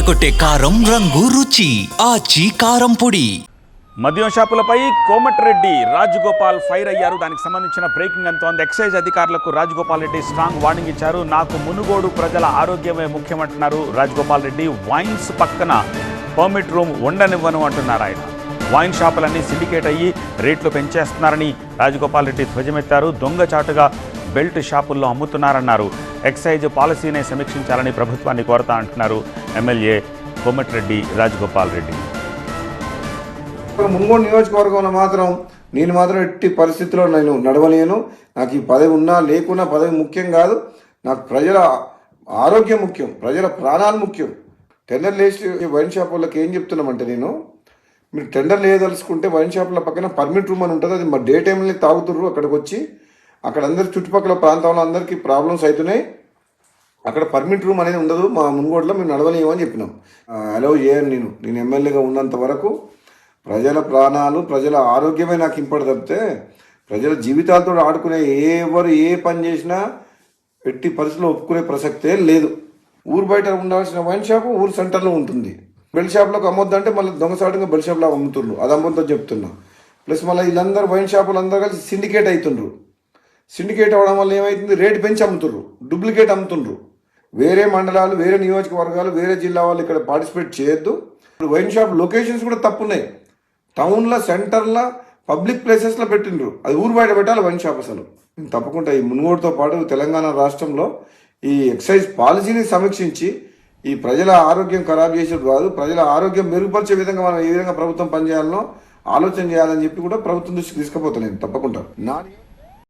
అదరకొట్టే కారం రంగు రుచి ఆచి కారం పొడి. మద్యం షాపులపై కోమటిరెడ్డి రాజగోపాల్ ఫైర్ అయ్యారు. దానికి సంబంధించిన బ్రేకింగ్ అంతోంది. ఎక్సైజ్ అధికారులకు రాజగోపాల్ రెడ్డి స్ట్రాంగ్ వార్నింగ్ ఇచ్చారు. నాకు మునుగోడు ప్రజల ఆరోగ్యమే ముఖ్యమంటున్నారు రాజగోపాల్ రెడ్డి. వైన్స్ పక్కన పర్మిట్ రూమ్ ఉండనివ్వను అంటున్నారు ఆయన. వైన్ షాపులన్నీ సిండికేట్ అయ్యి రేట్లు పెంచేస్తున్నారని రాజగోపాల్ రెడ్డి ధ్వజమెత్తారు. దొంగచాటుగా బెల్ట్ షాపుల్లో అమ్ముతున్నారన్నారు. ఎక్సైజ్ పాలసీనే సమీక్షించాలని ప్రభుత్వాన్ని కోరతా అంటున్నారు ఎమ్మెల్యే కోమటిరెడ్డి రాజగోపాల్ రెడ్డి. మునుగోడు నియోజకవర్గంలో నేను మాత్రం ఎట్టి పరిస్థితుల్లో నేను నడవలేను. నాకు ఈ పదవి ఉన్నా లేకున్నా పదవి ముఖ్యం కాదు. నాకు ప్రజల ఆరోగ్యం ముఖ్యం, ప్రజల ప్రాణాలు ముఖ్యం. టెండర్ లేచి వైన్ షాప్ వాళ్ళకి ఏం చెప్తున్నామంటే, మీరు టెండర్ లేదలుచుకుంటే వైన్ షాపుల పక్కన పర్మిట్ రూమ్ అని ఉంటుంది. అది మా డే టైంలో తాగుతుర్రు. అక్కడికి వచ్చి అక్కడ అందరి చుట్టుపక్కల ప్రాంతంలో అందరికీ ప్రాబ్లమ్స్ అవుతున్నాయి. అక్కడ పర్మిట్ రూమ్ అనేది ఉండదు. మా మునుగోడులో మేము నడవలేము అని చెప్పినాం. అలౌ చేయను. నేను ఎమ్మెల్యేగా ఉన్నంత వరకు ప్రజల ప్రాణాలు, ప్రజల ఆరోగ్యమే నాకు ఇంపడి తప్పితే ప్రజల జీవితాలతో ఆడుకునే ఎవరు ఏ పని చేసినా ఎట్టి పరిస్థితుల్లో ఒప్పుకునే ప్రసక్తే లేదు. ఊరు బయట ఉండాల్సిన వైన్ షాపు ఊరు సెంటర్లో ఉంటుంది. బెల్ షాప్లోకి అమ్మొద్దంటే మళ్ళీ దొంగసాటుగా బెల్ షాప్లో అమ్ముతుండ్రు. అది అమ్మొద్దని చెప్తున్నా. ప్లస్ మళ్ళీ వీళ్ళందరూ వైన్ షాపులు అందరూ కలిసి సిండికేట్ అవుతుండ్రు. సిండికేట్ అవ్వడం వల్ల ఏమవుతుంది, రేటు పెంచి అమ్ముతుండ్రు, డూప్లికేట్ అమ్ముతుండ్రు. వేరే మండలాలు, వేరే నియోజకవర్గాలు, వేరే జిల్లా వాళ్ళు ఇక్కడ పార్టిసిపేట్ చేయొద్దు. వైన్ షాప్ లొకేషన్స్ కూడా తప్పున్నాయి. టౌన్లో, సెంటర్లో, పబ్లిక్ ప్లేసెస్లో పెట్టిండ్రు. అది ఊరు బయట పెట్టాలి వైన్ షాప్. అసలు తప్పకుండా ఈ మునుగోడుతో పాటు తెలంగాణ రాష్ట్రంలో ఈ ఎక్సైజ్ పాలసీని సమీక్షించి ఈ ప్రజల ఆరోగ్యం ఖరాబ్ చేసేది కాదు, ప్రజల ఆరోగ్యం మెరుగుపరిచే విధంగా మనం ఏ విధంగా ప్రభుత్వం పనిచేయాలనో ఆలోచన చేయాలని చెప్పి కూడా ప్రభుత్వం దృష్టికి తీసుకుపోతాను నేను తప్పకుండా.